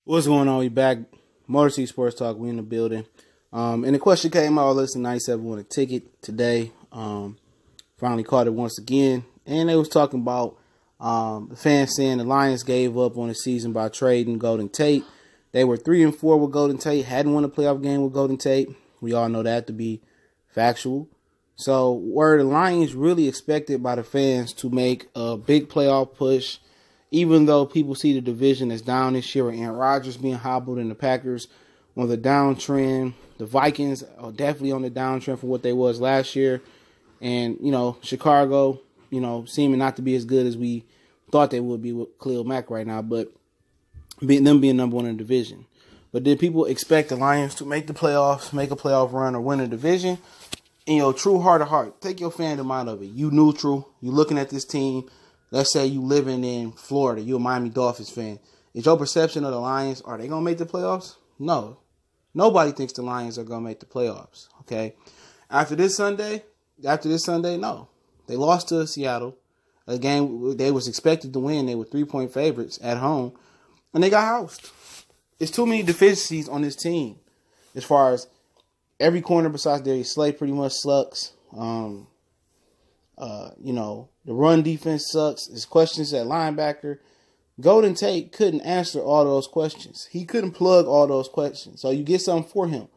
What's going on? We back. Motor City Sports Talk. We in the building. And the question came out. Listen, 97 won a ticket today. Finally caught it once again. And they was talking about the fans saying the Lions gave up on the season by trading Golden Tate. They were 3-4 with Golden Tate. Hadn't won a playoff game with Golden Tate. We all know that to be factual. So were the Lions really expected by the fans to make a big playoff push? Even though people see the division as down this year with Aaron Rodgers being hobbled and the Packers on the downtrend, the Vikings are definitely on the downtrend from what they was last year. And, Chicago, seeming not to be as good as we thought they would be with Khalil Mack right now, but them being number one in the division. But did people expect the Lions to make the playoffs, make a playoff run, or win a division? And, true heart of heart, take your fandom out of it. You neutral. You looking at this team. Let's say you living in Florida. You're a Miami Dolphins fan. Is your perception of the Lions, are they going to make the playoffs? No. Nobody thinks the Lions are going to make the playoffs, okay? After this Sunday, no. They lost to Seattle, a game they was expected to win. They were 3-point favorites at home, and they got housed. There's too many deficiencies on this team as far as every corner besides Darius Slay pretty much sucks. The run defense sucks. There's questions at linebacker. Golden Tate couldn't answer all those questions. He couldn't plug all those questions. So you get something for him.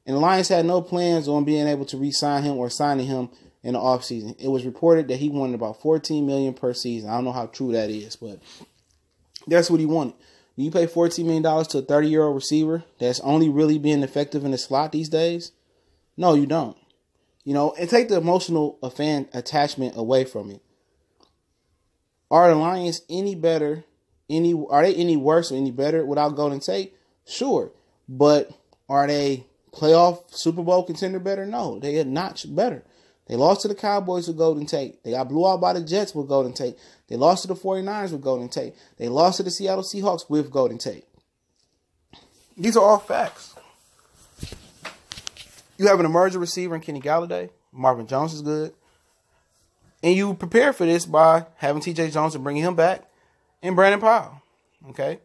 And the Lions had no plans on being able to re-sign him or signing him in the offseason. It was reported that he wanted about $14 million per season. I don't know how true that is, but that's what he wanted. When you pay $14 million to a 30-year-old receiver that's only really being effective in the slot these days, no, you don't. And take the emotional fan attachment away from it. Are the Lions any better? Are they any worse or any better without Golden Tate? Sure. But are they playoff Super Bowl contender better? No, they are not better. They lost to the Cowboys with Golden Tate. They got blew out by the Jets with Golden Tate. They lost to the 49ers with Golden Tate. They lost to the Seattle Seahawks with Golden Tate. These are all facts. You have an emerging receiver in Kenny Galladay. Marvin Jones is good. And you prepare for this by having T.J. Jones and bringing him back and Brandon Powell. Okay?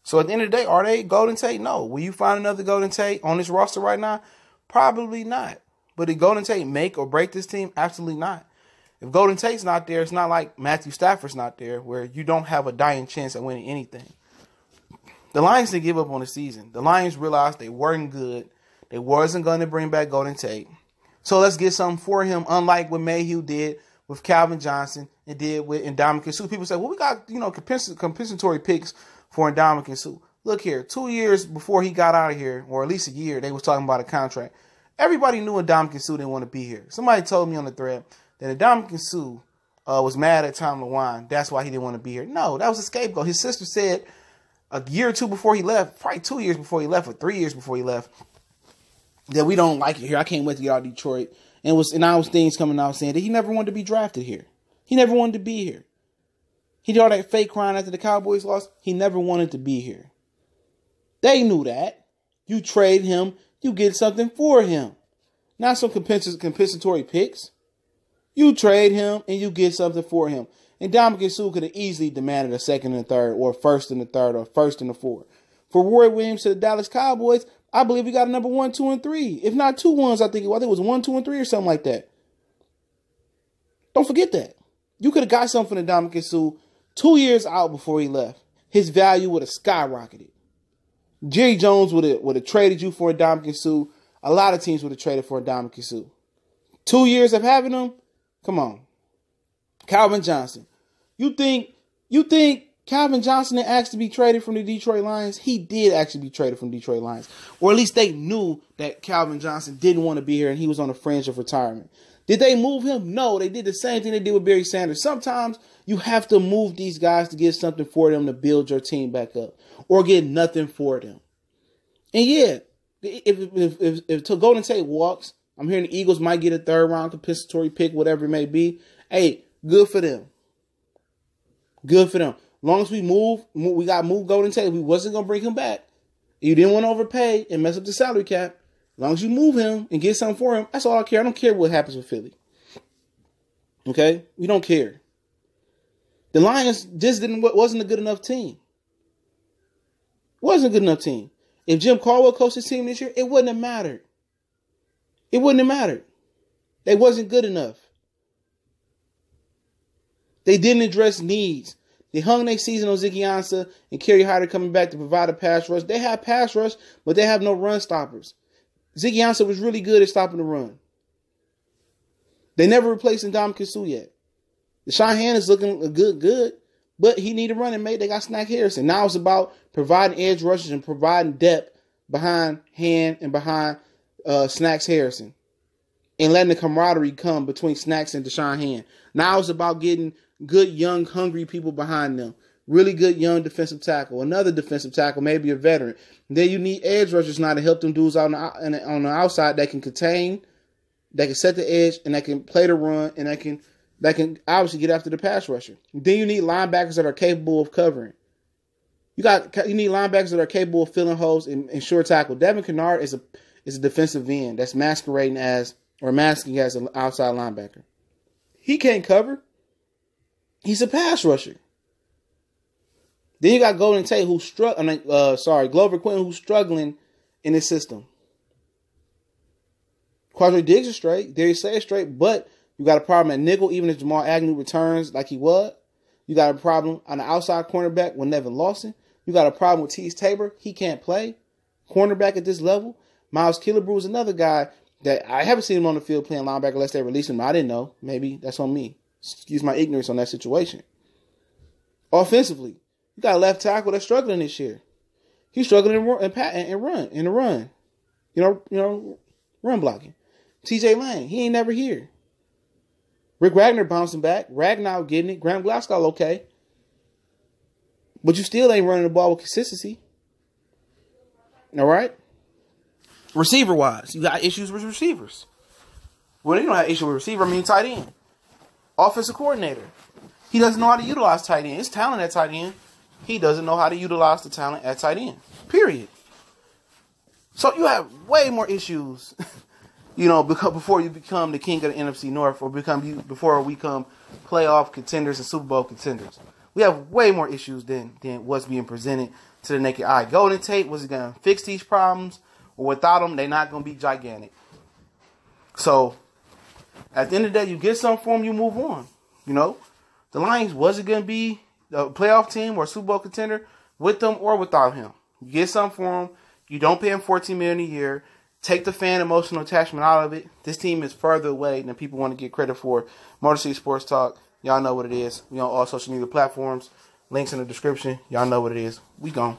So at the end of the day, are they Golden Tate? No. Will you find another Golden Tate on this roster right now? Probably not. But did Golden Tate make or break this team? Absolutely not. If Golden Tate's not there, it's not like Matthew Stafford's not there where you don't have a dying chance at winning anything. The Lions didn't give up on the season. The Lions realized they weren't good. They wasn't going to bring back Golden Tate. So let's get something for him, unlike what Mayhew did with Calvin Johnson and did with Ndamukong Suh. People say, well, we got, compensatory picks for Ndamukong Suh. Look here, 2 years before he got out of here, or at least a year, they was talking about a contract. Everybody knew Ndamukong Suh didn't want to be here. Somebody told me on the thread that Ndamukong Suh was mad at Tom LeWine. That's why he didn't want to be here. No, that was a scapegoat. His sister said a year or two before he left, probably 2 years before he left, or 3 years before he left, that we don't like it here. I can't wait to get out of Detroit. And now was things coming out saying that he never wanted to be drafted here. He never wanted to be here. He did all that fake crying after the Cowboys lost. He never wanted to be here. They knew that. You trade him, you get something for him. Not some compensatory picks. You trade him and you get something for him. And Ndamukong Suh could have easily demanded a second and a third, or first and a third, or first and a fourth. For Roy Williams to the Dallas Cowboys, I believe we got a number 1, 2, and 3. If not 2 ones, I think it was 1, 2, and 3 or something like that. Don't forget that. You could have got something from Ndamukong Suh 2 years out before he left. His value would have skyrocketed. Jerry Jones would have traded you for Ndamukong Suh. A lot of teams would have traded for Ndamukong Suh. 2 years of having him? Come on. Calvin Johnson. You think Calvin Johnson had asked to be traded from the Detroit Lions? He did actually be traded from Detroit Lions. Or at least they knew that Calvin Johnson didn't want to be here and he was on the fringe of retirement. Did they move him? No, they did the same thing they did with Barry Sanders. Sometimes you have to move these guys to get something for them to build your team back up, or get nothing for them. And yeah, if Golden Tate walks, I'm hearing the Eagles might get a third round compensatory pick, whatever it may be. Hey, good for them. Good for them. As long as we got moved Golden Tate. We wasn't going to bring him back. You didn't want to overpay and mess up the salary cap. As long as you move him and get something for him, that's all I care. I don't care what happens with Philly. Okay? We don't care. The Lions just wasn't a good enough team. wasn't a good enough team. If Jim Caldwell coached his team this year, it wouldn't have mattered. It wouldn't have mattered. They wasn't good enough. They didn't address needs. They hung their season on Ziggy Ansah and Kerry Hyder coming back to provide a pass rush. They have pass rush, but they have no run stoppers. Ziggy Ansah was really good at stopping the run. They never replaced Ndamukong Suh yet. Deshaun Hand is looking good, but he need a running mate. They got Snack Harrison. Now it's about providing edge rushes and providing depth behind Hand and behind Snacks Harrison. And letting the camaraderie come between Snacks and Deshaun Hand. Now it's about getting good, young, hungry people behind them. Really good, young defensive tackle. Another defensive tackle, maybe a veteran. And then you need edge rushers now to help them dudes out on the outside that can contain, that can set the edge, and that can play the run, and that can obviously get after the pass rusher. Then you need linebackers that are capable of covering. You need linebackers that are capable of filling holes and short tackle. Devin Kennard is a defensive end that's masking as an outside linebacker. He can't cover. He's a pass rusher. Then you got Golden Tate Glover Quinn who's struggling in this system. Quadre Diggs is straight. Darius Slay is straight, but you got a problem at nickel even if Jamal Agnew returns like he was. You got a problem on the outside cornerback with Nevin Lawson. You got a problem with Tease Tabor. He can't play cornerback at this level. Miles Killebrew is another guy that I haven't seen him on the field playing linebacker unless they release him. I didn't know. Maybe that's on me. Excuse my ignorance on that situation. Offensively, you got a left tackle that's struggling this year. He's struggling in the run. Run blocking. TJ Lane, he ain't never here. Rick Wagner bouncing back. Ragnow getting it. Graham Glasgow okay. But you still ain't running the ball with consistency. All right? Receiver-wise, you got issues with receivers. Well, you don't have issues with receiver. I mean, tight end. Offensive coordinator. He doesn't know how to utilize tight end. It's talent at tight end. He doesn't know how to utilize the talent at tight end. Period. So you have way more issues, before you become the king of the NFC North or before we become playoff contenders and Super Bowl contenders. We have way more issues than what's being presented to the naked eye. Golden Tate, was he going to fix these problems? Or without them, they're not going to be gigantic. So, at the end of the day, you get something for them, you move on. The Lions wasn't going to be a playoff team or a Super Bowl contender with them or without him. You get something for him. You don't pay him $14 million a year. Take the fan emotional attachment out of it. This team is further away than people want to get credit for. Motor City Sports Talk. Y'all know what it is. We on all social media platforms. Links in the description. Y'all know what it is. We gone.